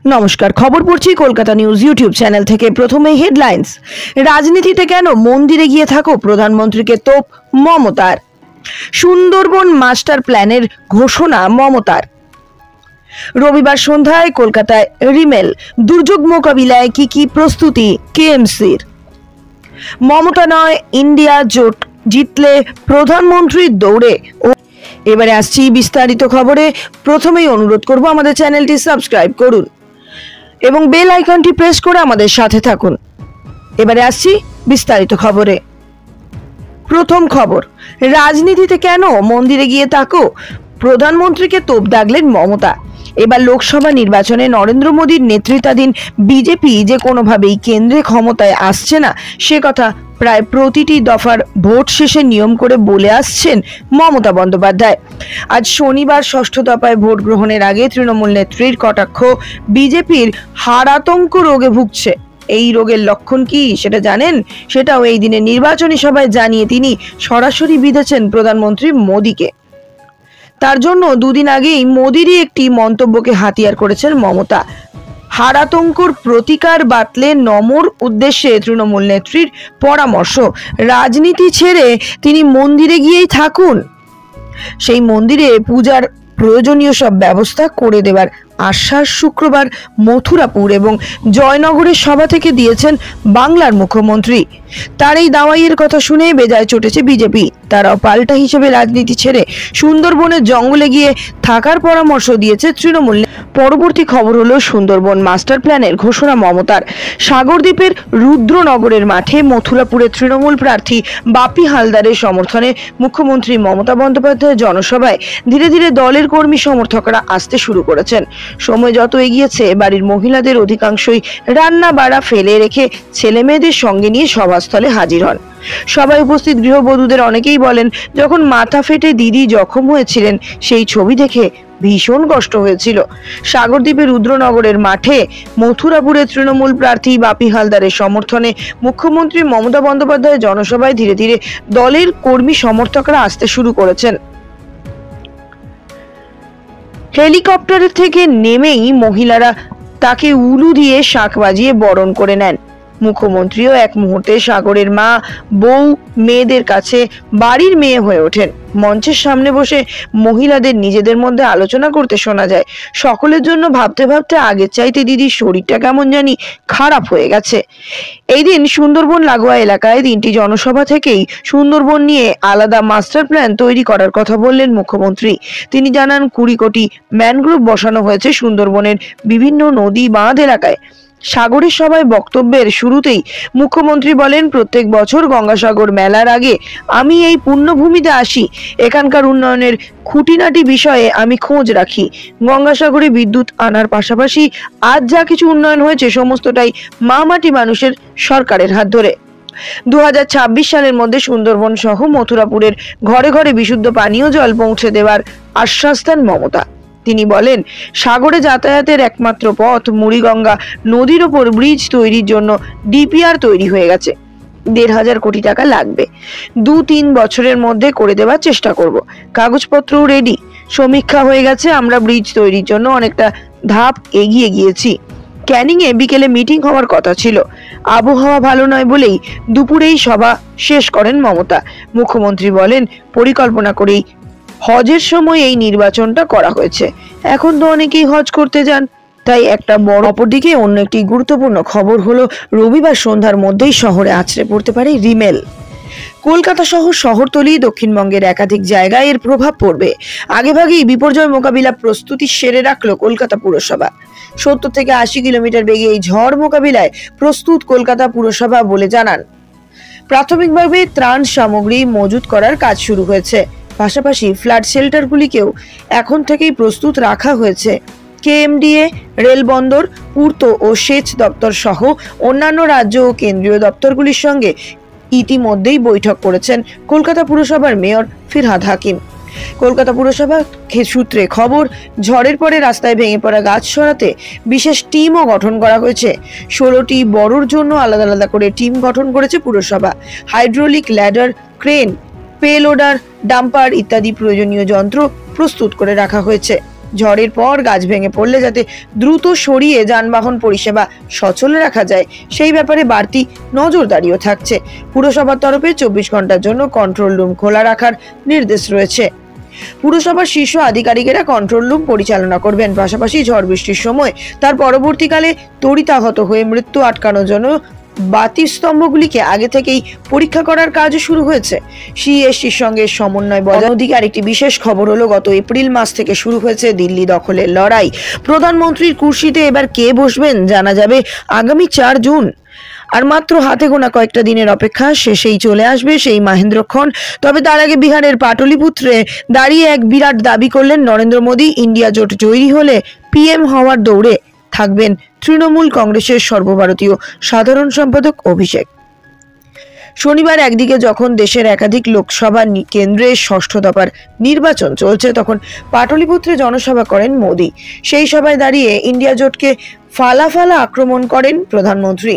নমস্কার, খবর পড়ছি কলকাতা নিউজ ইউটিউব চ্যানেল থেকে। প্রথমেই হেডলাইন্স। রাজনীতিতে কেন মন্দিরে গিয়ে থাকো, প্রধানমন্ত্রীকে তোপ মমতার। সুন্দরবন মাস্টার প্ল্যানের ঘোষণা মমতার। রবিবার সন্ধ্যায় কলকাতায় রিমেল, দুর্যোগ মোকাবিলায় কি প্রস্তুতি কেএমসির। মমতা নয় ইন্ডিয়া জোট জিতলে প্রধানমন্ত্রীর দৌড়ে। এবারে আসছি বিস্তারিত খবরে। প্রথমেই অনুরোধ করব আমাদের চ্যানেলটি সাবস্ক্রাইব করুন এবং বেল আইকনটি প্রেস করে আমাদের সাথে থাকুন। এবারে আসছি বিস্তারিত খবরে। প্রথম খবর, রাজনীতিতে কেন মন্দিরে গিয়ে থাকো, প্রধানমন্ত্রীকে তোপ দাগলেন মমতা। এবার লোকসভা নির্বাচনে নরেন্দ্র মোদীর নেতৃত্বাধীন বিজেপি যে কোনোভাবেই কেন্দ্রে ক্ষমতায় আসছে না, সে কথা প্রায় প্রতিটি দফার ভোট শেষে নিয়ম করে বলে আসছেন মমতা বন্দ্যোপাধ্যায়। আজ শনিবার ষষ্ঠ দফায় ভোট গ্রহণের আগে তৃণমূল নেত্রীর কটাক্ষ, বিজেপির হারাতঙ্ক রোগে ভুগছে। এই রোগের লক্ষণ কি সেটা জানেন? সেটাও এই দিনে নির্বাচনী সভায় জানিয়ে তিনি সরাসরি বিঁধেছেন প্রধানমন্ত্রী মোদীকে। তার জন্য দুদিন আগেই মোদীরই একটি মন্তব্যকে হাতিয়ার করেছেন মমতা। হারাতঙ্কর প্রতিকার বাতলে নমর উদ্দেশ্যে তৃণমূল নেত্রীর পরামর্শ, রাজনীতি ছেড়ে তিনি মন্দিরে গিয়েই থাকুন। সেই মন্দিরে পূজার প্রয়োজনীয় সব ব্যবস্থা করে দেবার আশ্বাস শুক্রবার মথুরাপুর এবং জয়নগরের সভা থেকে দিয়েছেন বাংলার মুখ্যমন্ত্রী। তার এই দাওয়াইয়ের কথা শুনে বেজায় চটেছে বিজেপি। তারাও পাল্টা হিসেবে রাজনীতি ছেড়ে সুন্দরবনের জঙ্গলে গিয়ে থাকার পরামর্শ দিয়েছে তৃণমূল। পরবর্তী খবর হলো সুন্দরবন মাস্টার প্ল্যানের ঘোষণা মমতার। সাগরদ্বীপের রুদ্রনগরের মাঠে মথুরাপুরের তৃণমূল প্রার্থী বাপি হালদারের সমর্থনে মুখ্যমন্ত্রী মমতা বন্দ্যোপাধ্যায়ের জনসভায় ধীরে ধীরে দলের কর্মী সমর্থকরা আসতে শুরু করেছেন। সময় যত এগিয়েছে বাড়ির মহিলাদের অধিকাংশই রান্না বাড়া ফেলে রেখে ছেলে মেয়েদের সঙ্গে নিয়ে সভাস্থলে হাজির হন। সভায় উপস্থিত গৃহবধূদের অনেকেই বলেন, যখন মাথা ফেটে দিদি জখম হয়েছিলেন সেই ছবি দেখে ভীষণ কষ্ট হয়েছিল। সাগরদ্বীপের রুদ্রনগরের মাঠে মথুরাপুরের তৃণমূল প্রার্থী বাপি হালদারের সমর্থনে মুখ্যমন্ত্রী মমতা বন্দ্যোপাধ্যায়ের জনসভায় ধীরে ধীরে দলের কর্মী সমর্থকরা আসতে শুরু করেছেন। হেলিকপ্টার থেকে নেমেই মহিলারা তাকে উলু দিয়ে শাঁখ বাজিয়ে বরণ করে নেন। মুখ্যমন্ত্রীও এক মুহূর্তে সাগরের মা, বউ, মেয়েদের কাছে বাড়ির মেয়ে হয়ে ওঠেন। মঞ্চের সামনে বসে মহিলাদের নিজেদের মধ্যে আলোচনা করতে শোনা যায়। সকলের জন্য ভাবতে ভাবতে আগের চাইতে দিদির শরীরটা কেমন জানি খারাপ হয়ে গেছে। এই দিন সুন্দরবন লাগোয়া এলাকায় 3টি জনসভা থেকেই সুন্দরবন নিয়ে আলাদা মাস্টার প্ল্যান তৈরি করার কথা বললেন মুখ্যমন্ত্রী। তিনি জানান 20 কোটি ম্যানগ্রোভ বসানো হয়েছে সুন্দরবনের বিভিন্ন নদী বাঁধ এলাকায়। সাগরের সভায় বক্তব্যের শুরুতেই মুখ্যমন্ত্রী বলেন, প্রত্যেক বছর গঙ্গাসাগর মেলার আগে আমি এই পুণ্যভূমিতে আসি। এখানকার উন্নয়নের খুঁটিনাটি বিষয়ে আমি খোঁজ রাখি। গঙ্গাসাগরে বিদ্যুৎ আনার পাশাপাশি আজ যা কিছু উন্নয়ন হয়েছে সমস্তটাই মাটি মানুষের সরকারের হাত ধরে। 2026 সালের মধ্যে সুন্দরবন সহ মথুরাপুরের ঘরে ঘরে বিশুদ্ধ পানীয় জল পৌঁছে দেওয়ার আশ্বাস দেন মমতা। তিনি বলেন, সাগরে যাতায়াতের একমাত্র পথ মুড়িগঙ্গা নদীর ওপর ব্রিজ তৈরির জন্য ডিপিআর তৈরি হয়ে গেছে। 1,500 কোটি টাকা লাগবে। 2-3 বছরের মধ্যে করে দেওয়ার চেষ্টা করব। কাগজপত্রও রেডি, সমীক্ষা হয়ে গেছে। আমরা ব্রিজ তৈরির জন্য অনেকটা ধাপ এগিয়ে গিয়েছি। ক্যানিংয়ে বিকেলে মিটিং হওয়ার কথা ছিল। আবহাওয়া ভালো নয় বলেই দুপুরেই সভা শেষ করেন মমতা। মুখ্যমন্ত্রী বলেন, পরিকল্পনা করেই হজের সময় এই নির্বাচনটা করা হয়েছে। এখন তো অনেকেই হজ করতে যান, তাই একটা বড়। অপরদিকে অন্য একটি গুরুত্বপূর্ণ খবর হলো, রবিবার সন্ধ্যার মধ্যেই শহরে আছড়ে পড়তে পারে রিমেল। কলকাতা সহ শহরতলি দক্ষিণবঙ্গের একাধিক জায়গায় এর প্রভাব পড়বে। আগেভাগেই বিপর্যয় মোকাবিলা প্রস্তুতি সেরে রাখলো কলকাতা পুরসভা। 70 থেকে 80 কিলোমিটার বেগে এই ঝড় মোকাবিলায় প্রস্তুত কলকাতা পুরসভা বলে জানান। প্রাথমিকভাবে ত্রাণ সামগ্রী মজুত করার কাজ শুরু হয়েছে। পাশাপাশি ফ্লাড শেল্টারগুলিকেও এখন থেকেই প্রস্তুত রাখা হয়েছে। কেএমডিএ, রেলবন্দর, পূর্ত ও সেচ দপ্তর সহ অন্যান্য রাজ্য ও কেন্দ্রীয় দপ্তরগুলির সঙ্গে ইতিমধ্যেই বৈঠক করেছেন কলকাতা পুরসভার মেয়র ফিরহাদ হাকিম। কলকাতা পুরসভা সূত্রে খবর, ঝড়ের পরে রাস্তায় ভেঙে পড়া গাছ সরাতে বিশেষ টিমও গঠন করা হয়েছে। 16টি বড়োর জন্য আলাদা আলাদা করে টিম গঠন করেছে পুরসভা। Hydraulic ladder, crane, pay loader, dumper ইত্যাদি প্রয়োজনীয় যন্ত্র প্রস্তুত করে রাখা হয়েছে। ঝড়ের পর গাছ ভেঙে পড়লে যাতে দ্রুত সরিয়ে যানবাহন পরিষেবা সচল রাখা যায় সেই ব্যাপারে বাড়তি নজরদারিও থাকছে। পুরসভার তরফে 24 ঘন্টার জন্য কন্ট্রোল রুম খোলা রাখার নির্দেশ রয়েছে। পুরসভার শীর্ষ আধিকারিকেরা কন্ট্রোল রুম পরিচালনা করবেন। পাশাপাশি ঝড় বৃষ্টির সময় তার পরবর্তীকালে তড়িতাহত হয়ে মৃত্যু আটকানোর জন্য বাতি স্তম্ভগুলিকে আগে থেকেই পরীক্ষা করার কাজ শুরু হয়েছে। সিএসটির সঙ্গে সমন্বয় বজায়। ওদিকে আরেকটি বিশেষ খবর হলো, গত এপ্রিল মাস থেকে শুরু হয়েছে দিল্লি দখলের লড়াই। প্রধানমন্ত্রীর কুর্সিতে এবার কে বসবেন জানা যাবে আগামী 4 জুন। আর মাত্র হাতে গোনা কয়েকটা দিনের অপেক্ষা, শেষেই চলে আসবে সেই মহেন্দ্রক্ষণ। তবে তার আগে বিহারের পাটলিপুত্রে দাঁড়িয়ে এক বিরাট দাবি করলেন নরেন্দ্র মোদী। ইন্ডিয়া জোট তৈরি হলে পিএম হওয়ার দৌড়ে থাকবেন তৃণমূল কংগ্রেসের সর্বভারতীয় সাধারণ সম্পাদক অভিষেক। শনিবার একদিকে যখন দেশের একাধিক লোকসভা কেন্দ্রে 6ষ্ঠ দফার নির্বাচন চলছে, তখন পাটলিপুত্রে জনসভা করেন মোদী। সেই সভায় দাঁড়িয়ে ইন্ডিয়া জোটকে ফালা আক্রমণ করেন প্রধানমন্ত্রী।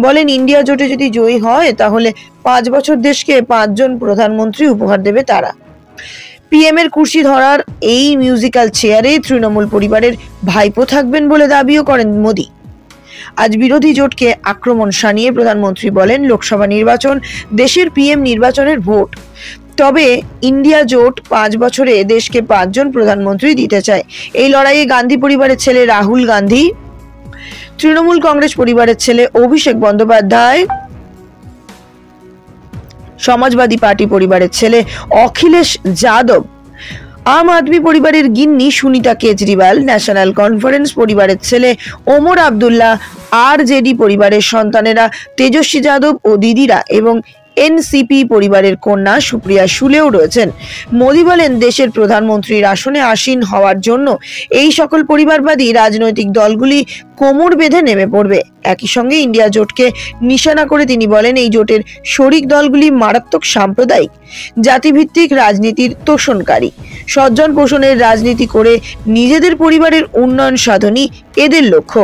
বলেন, ইন্ডিয়া জোটে যদি জয়ী হয় তাহলে 5 বছর দেশকে 5 জন প্রধানমন্ত্রী উপহার দেবে তারা। পিএম এর কুর্সি ধরার এই মিউজিক্যাল চেয়ারে তৃণমূল পরিবারের ভাইপো থাকবেন বলে দাবিও করেন মোদী। আজ বিরোধী জোটকে আক্রমণ শানিয়ে প্রধানমন্ত্রী বলেন, লোকসভা নির্বাচন দেশের পিএম নির্বাচনের ভোট। তবে ইন্ডিয়া জোট 5 বছরে দেশকে 5 জন প্রধানমন্ত্রী দিতে চায়। এই লড়াইয়ে গান্ধী পরিবারের ছেলে রাহুল গান্ধী, তৃণমূল কংগ্রেস পরিবারের ছেলে অভিষেক বন্দ্যোপাধ্যায়, সমাজবাদী পার্টি পরিবারের ছেলে অখিলেশ যাদব, আম আদমি পরিবারের গিন্নি সুনিতা কেজরিওয়াল, ন্যাশনাল কনফারেন্স পরিবারের ছেলে ওমর আব্দুল্লাহ, আরজেডি পরিবারের সন্তানেরা তেজস্বী যাদব ও দিদিরা এবং এনসিপি পরিবারের কন্যা সুপ্রিয়া সুলেও রয়েছেন। মোদী বলেন, দেশের প্রধানমন্ত্রীর আসনে আসীন হওয়ার জন্য এই সকল পরিবারবাদী রাজনৈতিক দলগুলি কোমর বেঁধে নেমে পড়বে। একই সঙ্গে ইন্ডিয়া জোটকে নিশানা করে তিনি বলেন, এই জোটের শরিক দলগুলি মারাত্মক সাম্প্রদায়িক জাতিভিত্তিক রাজনীতির তোষণকারী। স্বজন পোষণের রাজনীতি করে নিজেদের পরিবারের উন্নয়ন সাধনই এদের লক্ষ্য।